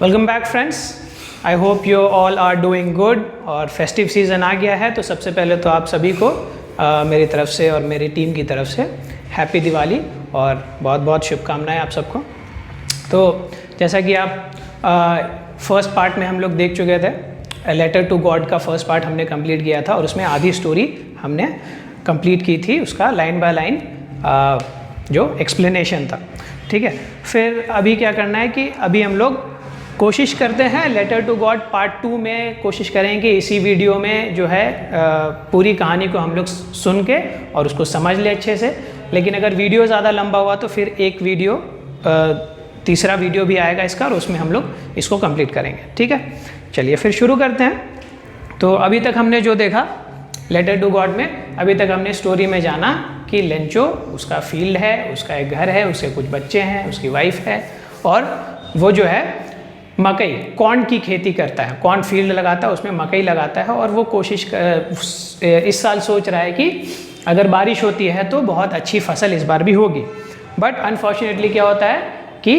Welcome back friends, I hope you all are doing good. और festive season आ गया है तो सबसे पहले तो आप सभी को मेरी तरफ से और मेरी टीम की तरफ से हैप्पी दिवाली और बहुत बहुत शुभकामनाएं आप सबको। तो जैसा कि आप फर्स्ट पार्ट में हम लोग देख चुके थे, लेटर टू गॉड का फर्स्ट पार्ट हमने कंप्लीट किया था और उसमें आधी स्टोरी हमने कंप्लीट की थी, उसका लाइन बाय लाइन जो एक्सप्लेनेशन था। ठीक है, फिर अभी क्या करना है कि अभी हम लोग कोशिश करते हैं लेटर टू गॉड पार्ट 2 में कोशिश करेंगे इसी वीडियो में जो है पूरी कहानी को हम लोग सुन के और उसको समझ ले अच्छे से। लेकिन अगर वीडियो ज़्यादा लंबा हुआ तो फिर एक वीडियो तीसरा वीडियो भी आएगा इसका और उसमें हम लोग इसको कंप्लीट करेंगे। ठीक है, चलिए फिर शुरू करते हैं। तो अभी तक हमने जो देखा लेटर टू गॉड में, अभी तक हमने स्टोरी में जाना कि लेंचो उसका फील्ड है, उसका एक घर है, उसके कुछ बच्चे हैं, उसकी वाइफ है और वो जो है मकई कॉर्न की खेती करता है, कॉर्न फील्ड लगाता है, उसमें मकई लगाता है। और वो इस साल सोच रहा है कि अगर बारिश होती है तो बहुत अच्छी फसल इस बार भी होगी। बट अनफॉर्चुनेटली क्या होता है कि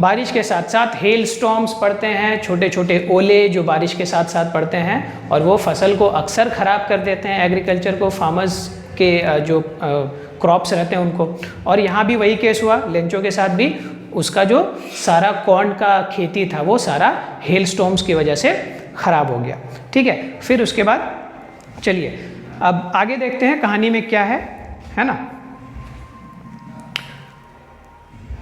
बारिश के साथ साथ हेल स्टॉर्म्स पड़ते हैं, छोटे छोटे ओले जो बारिश के साथ साथ पड़ते हैं और वो फसल को अक्सर ख़राब कर देते हैं, एग्रीकल्चर को, फार्मर्स के जो क्रॉप्स रहते हैं उनको। और यहाँ भी वही केस हुआ लेंचो के साथ भी, उसका जो सारा कॉर्न का खेती था वो सारा हेल स्टॉर्म्स की वजह से ख़राब हो गया। ठीक है, फिर उसके बाद चलिए अब आगे देखते हैं कहानी में क्या है ना।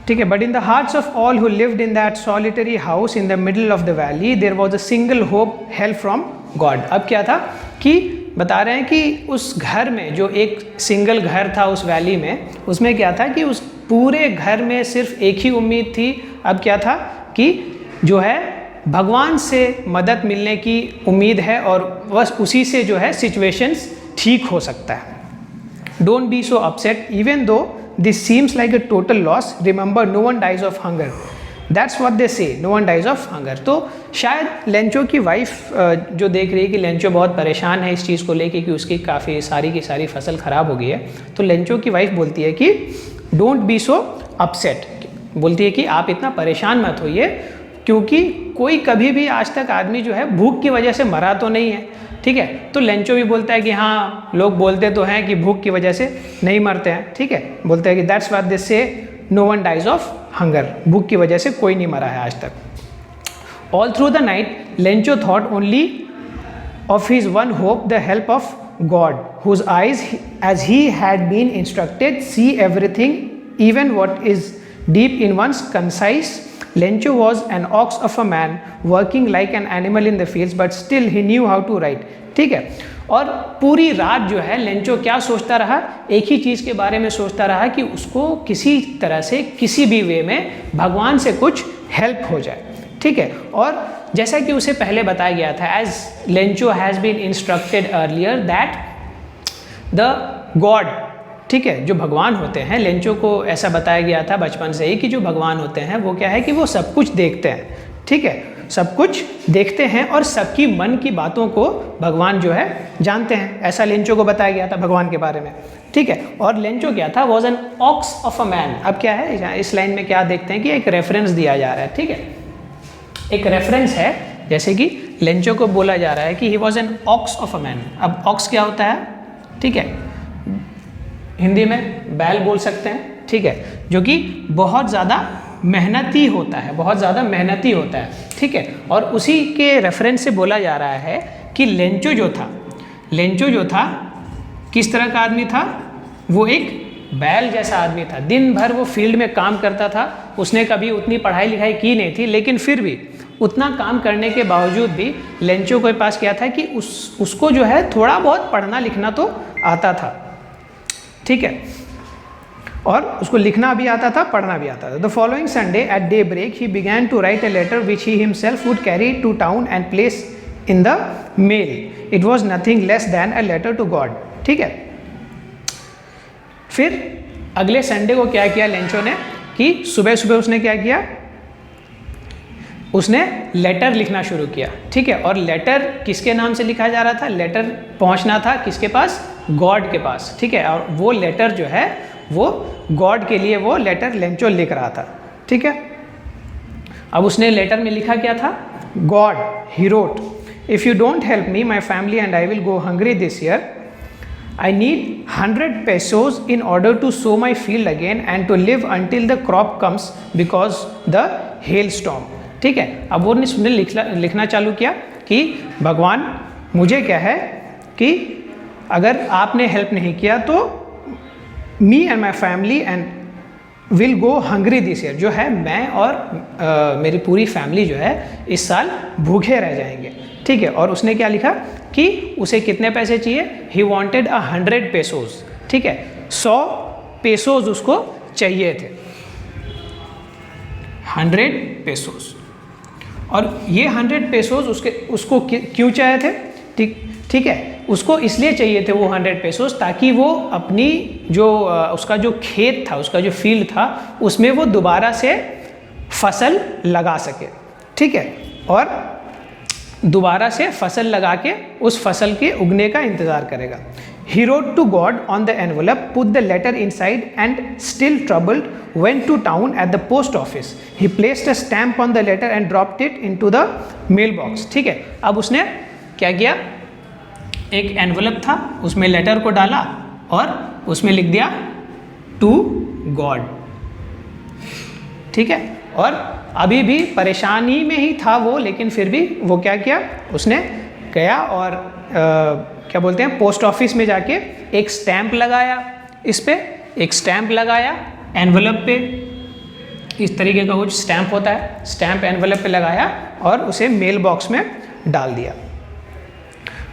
ठीक है, but in the hearts of all who lived in that solitary house in the middle of the valley there was a single hope, help from God. अब क्या था कि बता रहे हैं कि उस घर में जो एक सिंगल घर था उस वैली में, उसमें क्या था कि उस पूरे घर में सिर्फ एक ही उम्मीद थी। अब क्या था कि जो है भगवान से मदद मिलने की उम्मीद है और बस उसी से जो है सिचुएशंस ठीक हो सकता है। Don't be so upset even though this seems like a total loss, remember no one dies of hunger, that's what they say, no one dies of hunger. तो शायद लेंचो की वाइफ जो देख रही है कि लेंचो बहुत परेशान है इस चीज़ को लेके कि उसकी काफ़ी सारी की सारी फसल ख़राब हो गई है, तो लेंचो की वाइफ बोलती है कि डोंट बी सो अपसेट, बोलती है कि आप इतना परेशान मत होइए क्योंकि कोई कभी भी आज तक आदमी जो है भूख की वजह से मरा तो नहीं है। ठीक है, तो लेंचो भी बोलता है कि हाँ, लोग बोलते तो हैं कि भूख की वजह से नहीं मरते हैं। ठीक है, बोलते हैं कि that's what they say, no one dies of hunger, भूख की वजह से कोई नहीं मरा है आज तक। All through the night Lencho thought only of his one hope, the help of God, whose eyes, as he had been instructed, see everything, even what is deep in one's conscience. Lencho was an ox of a man, working like an animal in the fields, but still he knew how to write. ठीक है, और पूरी रात जो है Lencho क्या सोचता रहा, एक ही चीज़ के बारे में सोचता रहा कि उसको किसी तरह से किसी भी वे में भगवान से कुछ हेल्प हो जाए। ठीक है, और जैसा कि उसे पहले बताया गया था, as Lencho has been instructed earlier that the God, ठीक है, जो भगवान होते हैं, लेंचो को ऐसा बताया गया था बचपन से ही कि जो भगवान होते हैं वो क्या है कि वो सब कुछ देखते हैं। ठीक है, सब कुछ देखते हैं और सबकी मन की बातों को भगवान जो है जानते हैं, ऐसा लेंचो को बताया गया था भगवान के बारे में। ठीक है, और लेंचो क्या था, was an ox of a man. अब क्या है इस लाइन में क्या देखते हैं कि एक रेफरेंस दिया जा रहा है। ठीक है, एक रेफरेंस है, जैसे कि लेंचो को बोला जा रहा है कि he was an ox of a man. अब ऑक्स क्या होता है, ठीक है, हिंदी में बैल बोल सकते हैं। ठीक है, जो कि बहुत ज़्यादा मेहनती होता है, बहुत ज़्यादा मेहनती होता है। ठीक है, और उसी के रेफरेंस से बोला जा रहा है कि लेंचो जो था किस तरह का आदमी था, वो एक बैल जैसा आदमी था। दिन भर वो फील्ड में काम करता था, उसने कभी उतनी पढ़ाई लिखाई की नहीं थी, लेकिन फिर भी उतना काम करने के बावजूद भी लेंचो के पास क्या था कि उसको जो है थोड़ा बहुत पढ़ना लिखना तो आता था। ठीक है, और उसको लिखना भी आता था, पढ़ना भी आता था। The following Sunday at daybreak he began to write a letter which he himself would carry to town and place in the mail. It was nothing less than a letter to God. ठीक है, फिर अगले Sunday को क्या किया Lencho ने कि सुबह सुबह उसने क्या किया, उसने लेटर लिखना शुरू किया। ठीक है, और लेटर किसके नाम से लिखा जा रहा था, लेटर पहुंचना था किसके पास, गॉड के पास। ठीक है, और वो लेटर जो है वो गॉड के लिए वो लेटर लेंचो लिख रहा था। ठीक है, अब उसने लेटर में लिखा क्या था? God, he wrote, if you don't help me my family and I will go hungry this year, I need 100 pesos in order to sow my field again and to live until the crop comes because the hailstorm. ठीक है, अब वो उसने लिखना चालू किया कि भगवान मुझे क्या है कि अगर आपने हेल्प नहीं किया तो me and my family and will go hungry this year, जो है मैं और मेरी पूरी फैमिली जो है इस साल भूखे रह जाएंगे। ठीक है, और उसने क्या लिखा कि उसे कितने पैसे चाहिए? He wanted 100 pesos। ठीक है, 100 pesos उसको चाहिए थे, 100 pesos। और ये 100 pesos उसको क्यों चाहिए थे? ठीक है, उसको इसलिए चाहिए थे वो 100 pesos ताकि वो अपनी जो उसका जो खेत था, उसका जो फील्ड था, उसमें वो दोबारा से फसल लगा सके। ठीक है, और दोबारा से फसल लगा के उस फसल के उगने का इंतज़ार करेगा। He wrote to God on the envelope, put the letter inside and still troubled went to town at the post office. He placed a stamp on the letter and dropped it into the mailbox. ठीक है, अब उसने क्या किया? एक envelope था, उसमें letter को डाला और उसमें लिख दिया टू गॉड। ठीक है, और अभी भी परेशानी में ही था वो, लेकिन फिर भी वो क्या किया? उसने गया और क्या बोलते हैं, पोस्ट ऑफिस में जाके एक स्टैंप लगाया, इस पे एक स्टैंप लगाया एनवलप पे, इस तरीके का कुछ स्टैंप होता है, स्टैंप एनवलप पे लगाया और उसे मेल बॉक्स में डाल दिया।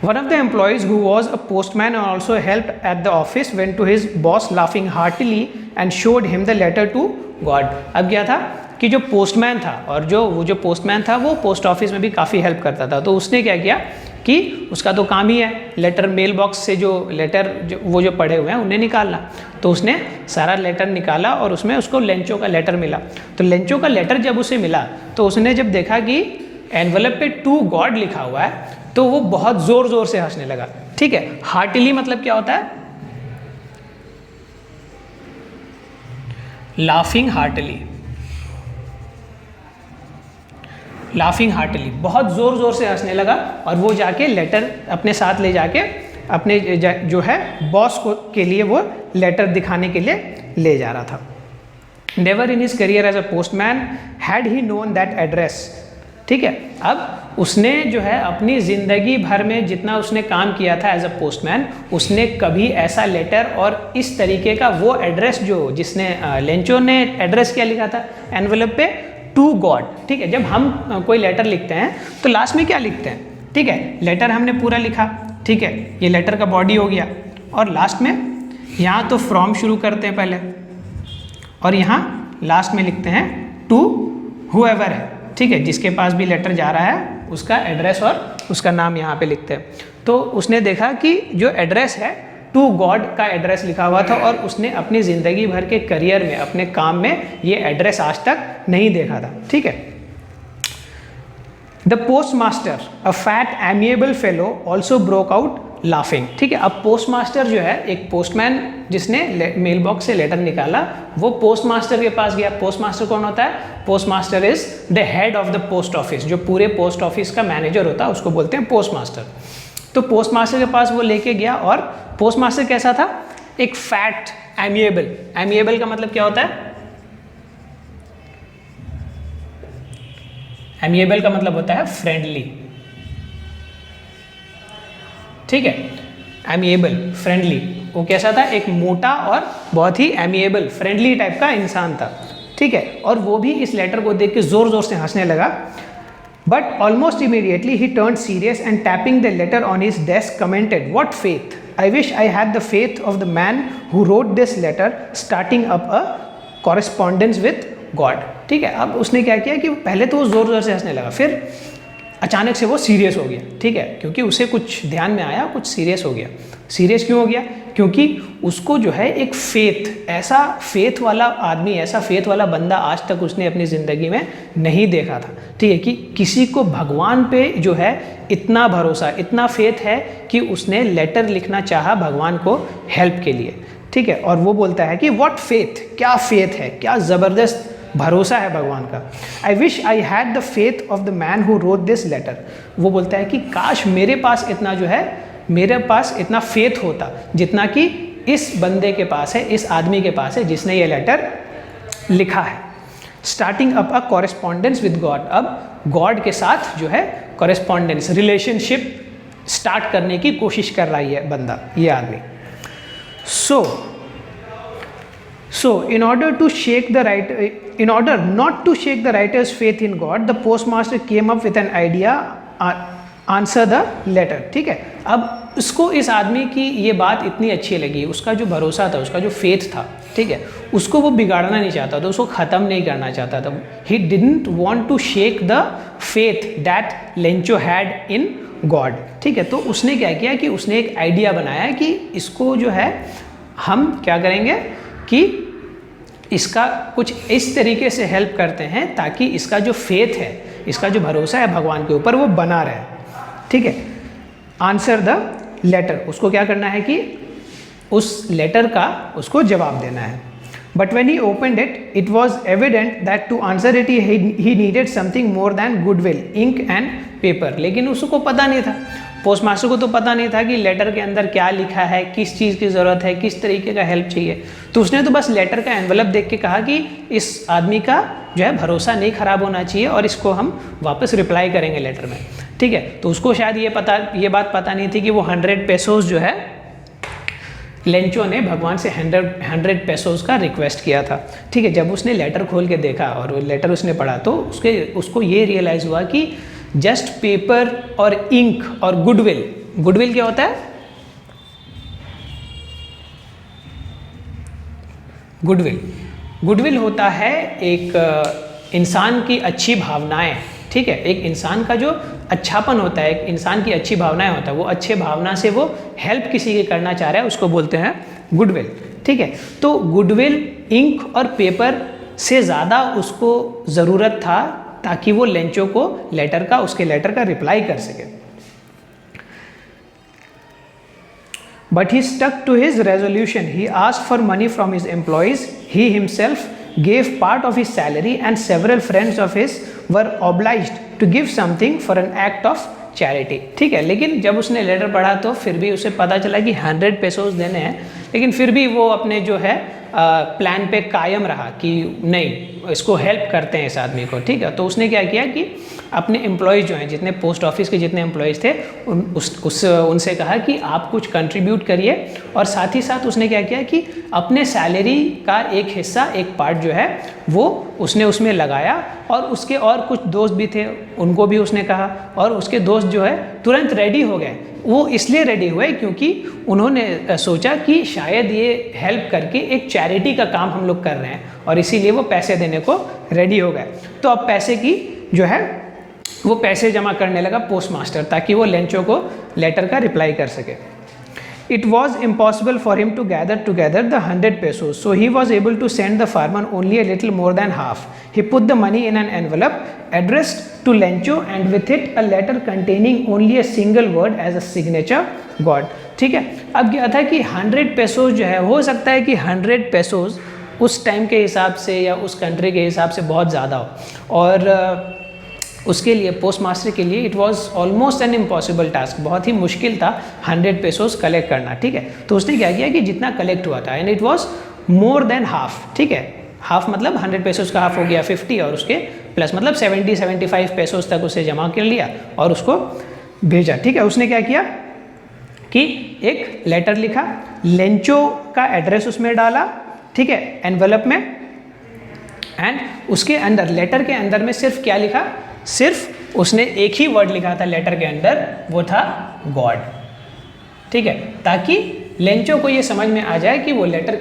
One of the employees who was a postman and also helped at the office went to his boss laughing heartily and showed him the letter to God. अब क्या था कि जो पोस्टमैन था, और वो जो पोस्टमैन था वो पोस्ट ऑफिस में भी काफ़ी हेल्प करता था, तो उसने क्या किया कि उसका तो काम ही है लेटर मेल बॉक्स से जो लेटर वो जो पढ़े हुए हैं उन्हें निकालना, तो उसने सारा लेटर निकाला और उसमें उसको लेंचो का लेटर मिला। तो लेंचो का लेटर जब उसे मिला तो उसने जब देखा कि एनवलप पे टू गॉड लिखा हुआ है तो वो बहुत ज़ोर ज़ोर से हंसने लगा। ठीक है, हार्टिली मतलब क्या होता है? लाफिंग हार्टली, लाफिंग हार्टली, बहुत ज़ोर ज़ोर से हंसने लगा और वो जाके लेटर अपने साथ ले जाके अपने जो है बॉस को के लिए वो लेटर दिखाने के लिए ले जा रहा था। Never in his career as a postman had he known that address. ठीक है, अब उसने जो है अपनी ज़िंदगी भर में जितना उसने काम किया था एज अ पोस्टमैन, उसने कभी ऐसा लेटर और इस तरीके का वो एड्रेस जो जिसने लेंचो ने एड्रेस क्या लिखा था एनवलप पे? To God. ठीक है, जब हम कोई लेटर लिखते हैं तो लास्ट में क्या लिखते हैं? ठीक है, लेटर हमने पूरा लिखा, ठीक है, ये लेटर का बॉडी हो गया, और लास्ट में यहाँ तो फ्रॉम शुरू करते हैं पहले, और यहाँ लास्ट में लिखते हैं टू हुएवर है। ठीक है, जिसके पास भी लेटर जा रहा है उसका एड्रेस और उसका नाम यहाँ पे लिखते हैं। तो उसने देखा कि जो एड्रेस है टू गॉड का एड्रेस लिखा हुआ था, और उसने अपनी ज़िंदगी भर के करियर में अपने काम में ये एड्रेस आज तक नहीं देखा था। ठीक है, the post master a fat amiable fellow also broke out laughing. ठीक है, अब पोस्ट मास्टर जो है एक पोस्टमैन जिसने मेल बॉक्स से लेटर निकाला, वो पोस्ट मास्टर के पास गया। पोस्ट मास्टर कौन होता है? Post master is the head of the post office, जो पूरे पोस्ट ऑफिस का मैनेजर होता है उसको बोलते हैं पोस्ट मास्टर। तो पोस्ट मास्टर के पास वो लेके गया, और पोस्ट मास्टर कैसा था? एक फैट एमिएबल। एमिएबल का मतलब क्या होता है? एमिएबल का मतलब होता है फ्रेंडली। ठीक है, एमिएबल, फ्रेंडली, वो कैसा था? एक मोटा और बहुत ही एमिएबल, फ्रेंडली टाइप का इंसान था। ठीक है, और वो भी इस लेटर को देख के जोर जोर से हंसने लगा। But almost immediately he turn serious and tapping the letter on his desk commented, what faith, I wish I had the faith of the man who wrote this letter starting up a correspondence with God. ठीक है, अब उसने क्या किया कि पहले तो वो जोर जोर से हंसने लगा, फिर अचानक से वो सीरियस हो गया। ठीक है, क्योंकि उसे कुछ ध्यान में आया, कुछ सीरियस हो गया। सीरियस क्यों हो गया? क्योंकि उसको जो है एक फेथ, ऐसा फेथ वाला आदमी, ऐसा फेथ वाला बंदा आज तक उसने अपनी ज़िंदगी में नहीं देखा था। ठीक है, कि किसी को भगवान पे जो है इतना भरोसा, इतना फेथ है कि उसने लेटर लिखना चाहा भगवान को हेल्प के लिए। ठीक है, और वो बोलता है कि व्हाट फेथ, क्या फेथ है, क्या ज़बरदस्त भरोसा है भगवान का। I wish I had the faith of the man who wrote this letter. वो बोलता है कि काश मेरे पास इतना जो है, मेरे पास इतना फेथ होता जितना कि इस बंदे के पास है, इस आदमी के पास है जिसने ये लेटर लिखा है। Starting up a correspondence with God, अब गॉड के साथ जो है कॉरेस्पॉन्डेंस, रिलेशनशिप स्टार्ट करने की कोशिश कर रहा है बंदा, ये आदमी। So in order not to shake the writer's faith in God, the postmaster came up with an idea, answer the letter। ठीक है, अब उसको इस आदमी की ये बात इतनी अच्छी लगी, उसका जो भरोसा था, उसका जो फेथ था, ठीक है, उसको वो बिगाड़ना नहीं चाहता था, उसको ख़त्म नहीं करना चाहता था। He didn't want to shake the faith that Lencho had in God. ठीक है, तो उसने क्या किया कि उसने एक आइडिया बनाया कि इसको जो है हम क्या करेंगे कि इसका कुछ इस तरीके से हेल्प करते हैं ताकि इसका जो फेथ है, इसका जो भरोसा है भगवान के ऊपर, वो बना रहे। ठीक है, आंसर द लेटर, उसको क्या करना है कि उस लेटर का उसको जवाब देना है। But when he opened it, it was evident that to answer it he needed something more than goodwill, ink and paper. लेकिन उसको पता नहीं था, पोस्ट मास्टर को तो पता नहीं था कि लेटर के अंदर क्या लिखा है, किस चीज़ की ज़रूरत है, किस तरीके का हेल्प चाहिए। तो उसने तो बस लेटर का एनवलप देख के कहा कि इस आदमी का जो है भरोसा नहीं ख़राब होना चाहिए और इसको हम वापस रिप्लाई करेंगे लेटर में। ठीक है, तो उसको शायद ये बात पता नहीं थी कि वो 100 पेसोस जो है लेंचो ने भगवान से 100 पेसोस का रिक्वेस्ट किया था। ठीक है, जब उसने लेटर खोल के देखा और वो लेटर उसने पढ़ा तो उसको ये रियलाइज़ हुआ कि जस्ट पेपर और इंक और गुडविल, गुडविल क्या होता है? गुडविल होता है एक इंसान की अच्छी भावनाएं। ठीक है, एक इंसान का जो अच्छापन होता है, एक इंसान की अच्छी भावनाएं होता है, वो अच्छे भावना से वो हेल्प किसी की करना चाह रहा है, उसको बोलते हैं गुडविल। ठीक है, तो गुडविल, इंक और पेपर से ज़्यादा उसको ज़रूरत था ताकि वो लेंचो को उसके लेटर का रिप्लाई कर सके। But he stuck to his resolution, he asked for money from his employees, he himself gave part of his salary and several friends of his were obliged to give something for an act of charity। ठीक है, लेकिन जब उसने letter पढ़ा तो फिर भी उसे पता चला कि 100 पेसोस देने हैं, लेकिन फिर भी वो अपने जो है प्लान पे कायम रहा कि नहीं, इसको हेल्प करते हैं इस आदमी को। ठीक है, तो उसने क्या किया कि अपने एम्प्लॉयज़ जो हैं, जितने पोस्ट ऑफिस के जितने एम्प्लॉयज़ थे, उनसे कहा कि आप कुछ कंट्रीब्यूट करिए, और साथ ही साथ उसने क्या किया कि अपने सैलरी का एक हिस्सा, एक पार्ट जो है वो उसने उसमें लगाया, और उसके और कुछ दोस्त भी थे, उनको भी उसने कहा, और उसके दोस्त जो है तुरंत रेडी हो गए। वो इसलिए रेडी हुए क्योंकि उन्होंने सोचा कि शायद ये हेल्प करके एक चैरिटी का काम हम लोग कर रहे हैं, और इसीलिए वो पैसे देने को रेडी हो गए। तो अब पैसे की जो है वो पैसे जमा करने लगा पोस्ट मास्टर, ताकि वो लेंचो को लेटर का रिप्लाई कर सके। It was impossible for him to gather together the 100 pesos, so he was able to send the farmer only a little more than half. He put the money in an envelope addressed to Lencho, and with it a letter containing only a single word as a signature, God। ठीक है, अब क्या था कि 100 pesos जो है, हो सकता है कि 100 पेसोस उस टाइम के हिसाब से या उस कंट्री के हिसाब से बहुत ज़्यादा हो, और उसके लिए पोस्ट मास्टर के लिए it was almost an impossible task, बहुत ही मुश्किल था 100 पेसोस कलेक्ट करना। ठीक है, तो उसने क्या किया कि जितना कलेक्ट हुआ था, and it was more than half. ठीक है, हाफ मतलब 100 पेसोस का हाफ हो गया 50, और उसके प्लस मतलब 70-75 पेसोस तक उसे जमा कर लिया और उसको भेजा। ठीक है, उसने क्या किया कि एक लेटर लिखा, लेंचो का एड्रेस उसमें डाला, ठीक है, एनवेलप में, एंड उसके अंदर, लेटर के अंदर में सिर्फ क्या लिखा, सिर्फ उसने एक ही वर्ड लिखा था लेटर के अंदर, वो था गॉड। ठीक है, ताकि लेंचो को ये समझ में आ जाए कि वो लेटर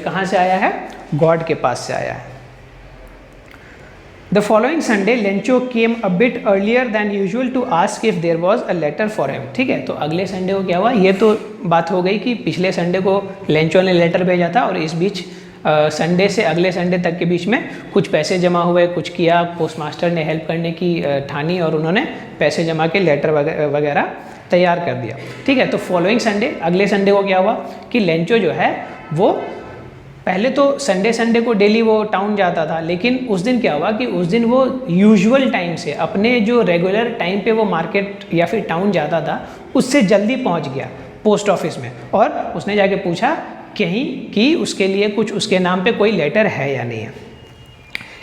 कहाँ से आया है, गॉड के पास से आया है। The following Sunday Lencho came a bit earlier than usual to ask if there was a letter for him. ठीक है, तो अगले संडे को क्या हुआ, ये तो बात हो गई कि पिछले संडे को लेंचो ने लेटर भेजा था, और इस बीच संडे से अगले संडे तक के बीच में कुछ पैसे जमा हुए, कुछ किया, पोस्ट मास्टर ने हेल्प करने की ठानी, और उन्होंने पैसे जमा के लेटर वगैरह तैयार कर दिया। ठीक है, तो फॉलोइंग संडे, अगले संडे को क्या हुआ कि लेंचो जो है वो पहले तो संडे को डेली वो टाउन जाता था, लेकिन उस दिन क्या हुआ कि उस दिन वो यूजुअल टाइम से, अपने जो रेगुलर टाइम पे वो मार्केट या फिर टाउन जाता था, उससे जल्दी पहुंच गया पोस्ट ऑफिस में, और उसने जाके पूछा कहीं कि उसके लिए कुछ उसके नाम पे कोई लेटर है या नहीं है।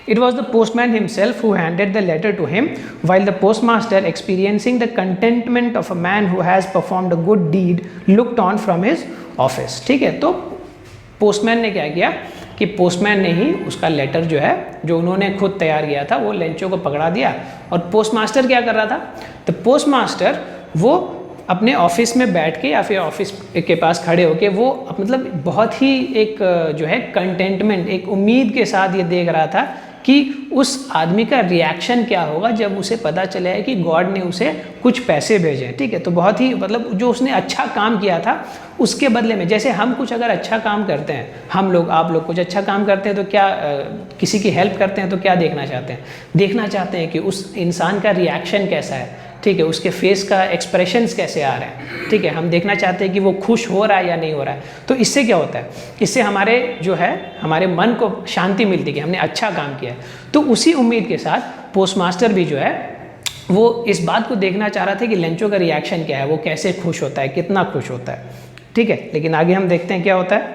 It was the postman himself who handed the letter to him, while the postmaster, experiencing the contentment of a man who has performed a good deed, looked on from his office। ठीक है, तो postman ने क्या किया कि postman ने ही उसका letter जो है, जो उन्होंने खुद तैयार किया था, वो लेंचो को पकड़ा दिया। और पोस्टमास्टर क्या कर रहा था? तो पोस्टमास्टर वो अपने ऑफिस में बैठ के या फिर ऑफिस के पास खड़े होके वो मतलब बहुत ही एक जो है कंटेंटमेंट, एक उम्मीद के साथ ये देख रहा था कि उस आदमी का रिएक्शन क्या होगा जब उसे पता चला है कि गॉड ने उसे कुछ पैसे भेजे। ठीक है, तो बहुत ही मतलब जो उसने अच्छा काम किया था उसके बदले में, जैसे हम कुछ अगर अच्छा काम करते हैं, हम लोग आप लोग कुछ अच्छा काम करते हैं तो क्या किसी की हेल्प करते हैं तो क्या देखना चाहते हैं? देखना चाहते हैं कि उस इंसान का रिएक्शन कैसा है। ठीक है, उसके फेस का एक्सप्रेशंस कैसे आ रहे हैं। ठीक है, हम देखना चाहते हैं कि वो खुश हो रहा है या नहीं हो रहा है। तो इससे क्या होता है? इससे हमारे जो है हमारे मन को शांति मिलती है कि हमने अच्छा काम किया है। तो उसी उम्मीद के साथ पोस्टमास्टर भी जो है वो इस बात को देखना चाह रहा था कि लेंचो का रिएक्शन क्या है, वो कैसे खुश होता है, कितना खुश होता है। ठीक है, लेकिन आगे हम देखते हैं क्या होता है।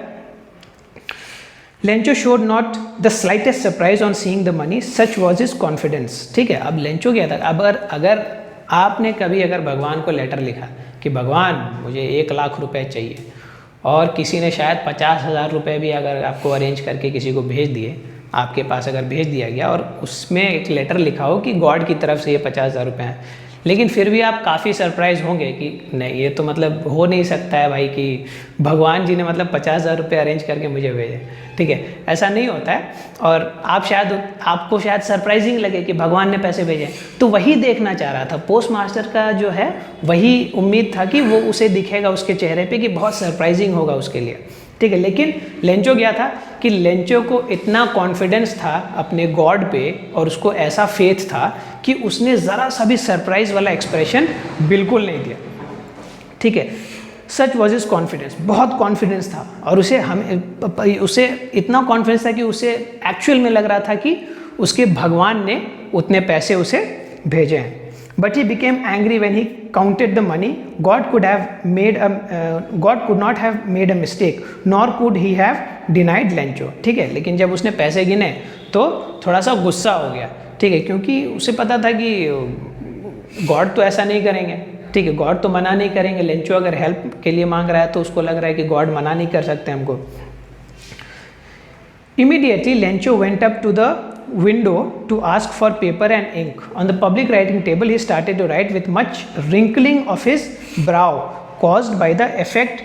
Lencho showed not the slightest surprise on seeing the money, such was his confidence. ठीक है, अब लेंचो क्या था, अब अगर आपने कभी अगर भगवान को लेटर लिखा कि भगवान मुझे 1,00,000 रुपए चाहिए, और किसी ने शायद 50,000 रुपये भी अगर आपको अरेंज करके किसी को भेज दिए, आपके पास अगर भेज दिया गया और उसमें एक लेटर लिखा हो कि गॉड की तरफ से ये 50,000 रुपये हैं, लेकिन फिर भी आप काफ़ी सरप्राइज होंगे कि नहीं, ये तो मतलब हो नहीं सकता है भाई कि भगवान जी ने मतलब 50,000 रुपये अरेंज करके मुझे भेजे। ठीक है, ऐसा नहीं होता है। और आपको शायद सरप्राइजिंग लगे कि भगवान ने पैसे भेजे। तो वही देखना चाह रहा था पोस्टमास्टर का जो है, वही उम्मीद था कि वो उसे दिखेगा उसके चेहरे पे कि बहुत सरप्राइजिंग होगा उसके लिए। ठीक है, लेकिन लेंचो क्या था कि लेंचो को इतना कॉन्फिडेंस था अपने गॉड पे और उसको ऐसा फेथ था कि उसने ज़रा सा भी सरप्राइज वाला एक्सप्रेशन बिल्कुल नहीं दिया। ठीक है, सच वॉज इज कॉन्फिडेंस, बहुत कॉन्फिडेंस था, और उसे इतना कॉन्फिडेंस था कि उसे एक्चुअल में लग रहा था कि उसके भगवान ने उतने पैसे उसे भेजे हैं। But he became angry when he counted the money. God could not have made a mistake, nor could he have denied Lencho. ठीक है, लेकिन जब उसने पैसे गिने तो थोड़ा सा गुस्सा हो गया। ठीक है, क्योंकि उसे पता था कि गॉड तो ऐसा नहीं करेंगे। ठीक है, गॉड तो मना नहीं करेंगे। लेंचो अगर हेल्प के लिए मांग रहा है तो उसको लग रहा है कि गॉड मना नहीं कर सकते हमको। Immediately, Lencho went up to the window to ask for paper and ink. On the public writing table, he started to write with much wrinkling of his brow, caused by the effect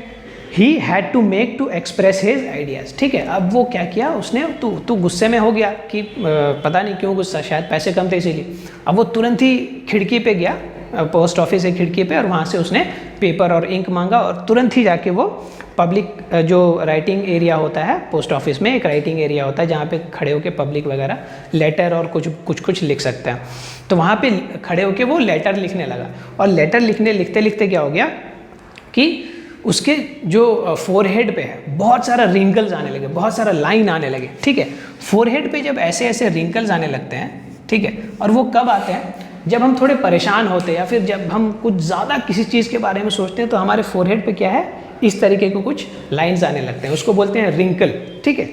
he had to make to express his ideas. ठीक है, अब वो क्या किया उसने, तो गुस्से में हो गया कि पता नहीं क्यों गुस्सा, शायद पैसे कम थे इसीलिए। अब वो तुरंत ही खिड़की पे गया, पोस्ट ऑफिस की खिड़की पे, और वहाँ से उसने पेपर और इंक मांगा, और तुरंत ही जाके वो पब्लिक जो राइटिंग एरिया होता है पोस्ट ऑफिस में, एक राइटिंग एरिया होता है जहाँ पे खड़े होके पब्लिक वगैरह लेटर और कुछ लिख सकते हैं। तो वहाँ पे खड़े होके वो लेटर लिखने लगा, और लेटर लिखते लिखते क्या हो गया कि उसके जो फोरहेड पे है बहुत सारा रिंकल्स आने लगे, बहुत सारा लाइन आने लगे। ठीक है, फोरहेड पे जब ऐसे ऐसे रिंकल्स आने लगते हैं, ठीक है, और वो कब आते हैं? जब हम थोड़े परेशान होते हैं या फिर जब हम कुछ ज़्यादा किसी चीज़ के बारे में सोचते हैं, तो हमारे फोरहेड पे क्या है, इस तरीके को कुछ लाइंस आने लगते हैं, उसको बोलते हैं रिंकल। ठीक है,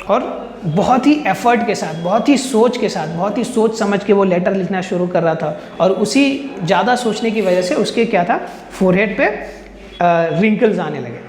और बहुत ही एफर्ट के साथ, बहुत ही सोच के साथ, बहुत ही सोच समझ के वो लेटर लिखना शुरू कर रहा था, और उसी ज़्यादा सोचने की वजह से उसके क्या था, फोरहेड पे रिंकल्स आने लगे।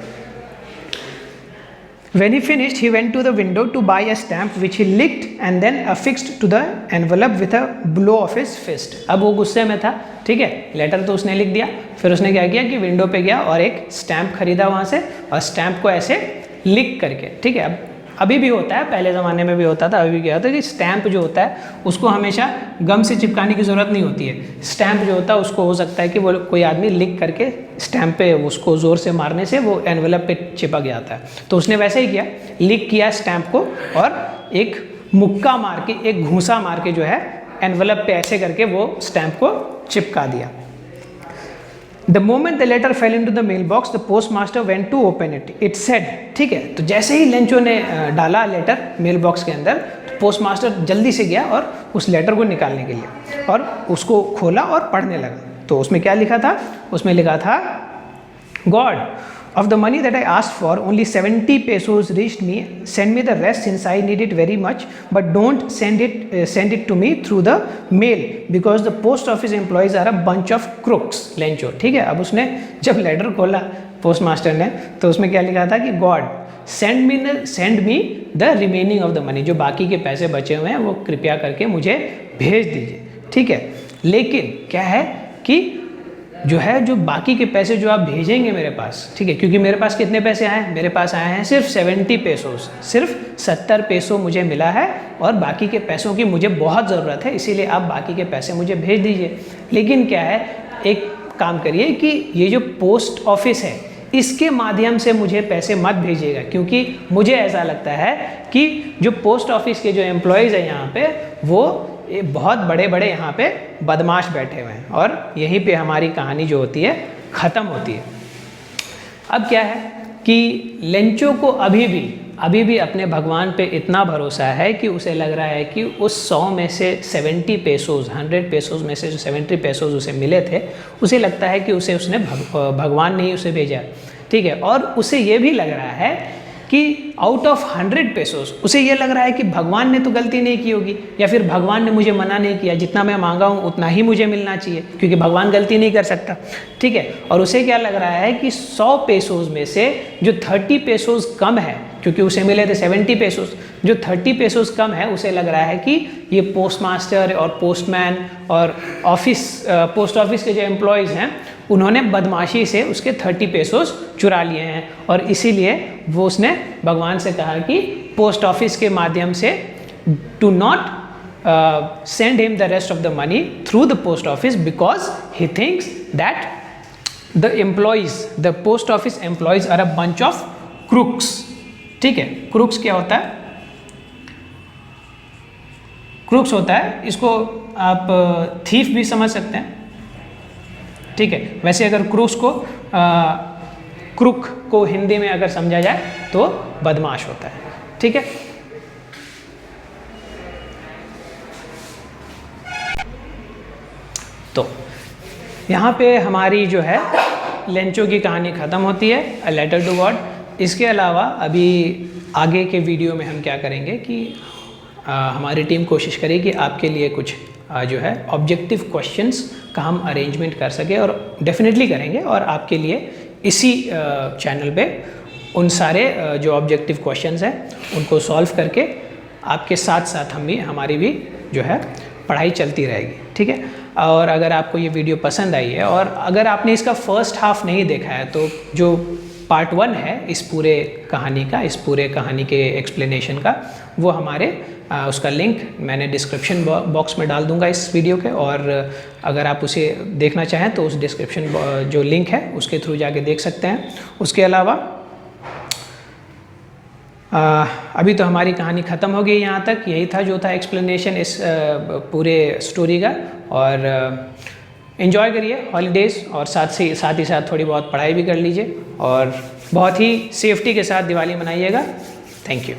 When he finished, he went to the window to buy a stamp which he licked and then affixed to the envelope with a blow of his fist. अब वो गुस्से में था। ठीक है, लेटर तो उसने लिख दिया, फिर उसने क्या किया कि विंडो पे गया और एक स्टैम्प खरीदा वहाँ से, और स्टैम्प को ऐसे लिक करके, ठीक है, अब अभी भी होता है, पहले ज़माने में भी होता था, अभी भी क्या होता है कि स्टैम्प जो होता है उसको हमेशा गम से चिपकाने की ज़रूरत नहीं होती है। स्टैम्प जो होता है उसको हो सकता है कि वो कोई आदमी लिख करके स्टैम्प पे उसको ज़ोर से मारने से वो एनवेलप पे चिपक जाता है। तो उसने वैसे ही किया, लिख किया स्टैम्प को, और एक मुक्का मार के, एक घूंसा मार के जो है एनवेलप पे ऐसे करके वो स्टैम्प को चिपका दिया। The moment the letter fell into the mail box the post master went to open it, it said, ठीक है, तो जैसे ही लेंचो ने डाला लेटर मेल बॉक्स के अंदर, तो पोस्ट मास्टर जल्दी से गया और उस लेटर को निकालने के लिए और उसको खोला और पढ़ने लगा। तो उसमें क्या लिखा था? उसमें लिखा था, God of the money that I asked for, only 70 pesos reached me. Send me the rest since I need it very much, but don't send it to me through the mail because the post office employees are a bunch of crooks. Lencho, ठीक है। अब उसने जब letter खोला post master ने, तो उसमें क्या लिखा था कि God send me the remaining of the money, जो बाकी के पैसे बचे हुए हैं वो कृपया करके मुझे भेज दीजिए, ठीक है। लेकिन क्या है कि जो है, जो बाकी के पैसे जो आप भेजेंगे मेरे पास, ठीक है, क्योंकि मेरे पास कितने पैसे आए हैं? मेरे पास आए हैं सिर्फ 70 पेसोस, सिर्फ 70 पेसो मुझे मिला है और बाकी के पैसों की मुझे बहुत ज़रूरत है, इसीलिए आप बाकी के पैसे मुझे भेज दीजिए। लेकिन क्या है, एक काम करिए कि ये जो पोस्ट ऑफिस है इसके माध्यम से मुझे पैसे मत भेजिएगा, क्योंकि मुझे ऐसा लगता है कि जो पोस्ट ऑफिस के जो एम्प्लॉयज़ हैं यहाँ पे, वो ये बहुत बड़े बड़े यहाँ पे बदमाश बैठे हुए हैं और यहीं पे हमारी कहानी जो होती है ख़त्म होती है। अब क्या है कि लेंचो को अभी भी अपने भगवान पे इतना भरोसा है कि उसे लग रहा है कि उस 100 में से 70 पेसोस, 100 पेसोस में से जो 70 पेसोस उसे मिले थे, उसे लगता है कि उसने भगवान ने ही उसे भेजा, ठीक है। और उसे ये भी लग रहा है कि आउट ऑफ 100 पेसोस उसे ये लग रहा है कि भगवान ने तो गलती नहीं की होगी, या फिर भगवान ने मुझे मना नहीं किया, जितना मैं मांगा हूँ उतना ही मुझे मिलना चाहिए, क्योंकि भगवान गलती नहीं कर सकता, ठीक है। और उसे क्या लग रहा है कि 100 पेसोस में से जो 30 पेसोस कम है, क्योंकि उसे मिले थे 70 पेसोस, जो 30 पेसोस कम है, उसे लग रहा है कि ये पोस्ट मास्टर और पोस्टमैन और पोस्ट ऑफिस के जो एम्प्लॉयज़ हैं उन्होंने बदमाशी से उसके 30 पेसोस चुरा लिए हैं, और इसीलिए वो उसने भगवान से कहा कि पोस्ट ऑफिस के माध्यम से to not send him the rest of the money through the post office because he thinks that the employees, the post office employees are a bunch of crooks, ठीक है। क्रूक्स क्या होता है? Crooks होता है, इसको आप थीफ भी समझ सकते हैं, ठीक है। वैसे अगर क्रूक को हिंदी में अगर समझा जाए तो बदमाश होता है, ठीक है। तो यहाँ पे हमारी जो है लेंचो की कहानी ख़त्म होती है, अ लेटर टू गॉड। इसके अलावा अभी आगे के वीडियो में हम क्या करेंगे कि हमारी टीम कोशिश करेगी आपके लिए कुछ जो है ऑब्जेक्टिव क्वेश्चंस का हम अरेंजमेंट कर सके, और डेफिनेटली करेंगे, और आपके लिए इसी चैनल पे उन सारे जो ऑब्जेक्टिव क्वेश्चंस हैं उनको सॉल्व करके आपके साथ साथ हमारी भी जो है पढ़ाई चलती रहेगी, ठीक है। और अगर आपको ये वीडियो पसंद आई है और अगर आपने इसका फर्स्ट हाफ नहीं देखा है, तो जो पार्ट 1 है इस पूरे कहानी के एक्सप्लेनेशन का, वो हमारे उसका लिंक मैंने डिस्क्रिप्शन बॉक्स में डाल दूंगा इस वीडियो के, और अगर आप उसे देखना चाहें तो उस डिस्क्रिप्शन जो लिंक है उसके थ्रू जाके देख सकते हैं। उसके अलावा अभी तो हमारी कहानी ख़त्म हो गई यहाँ तक, यही था जो था एक्सप्लेनेशन इस पूरे स्टोरी का। और एंजॉय करिए हॉलीडेज़, और साथ ही साथ थोड़ी बहुत पढ़ाई भी कर लीजिए, और बहुत ही सेफ्टी के साथ दिवाली मनाइएगा। Thank you.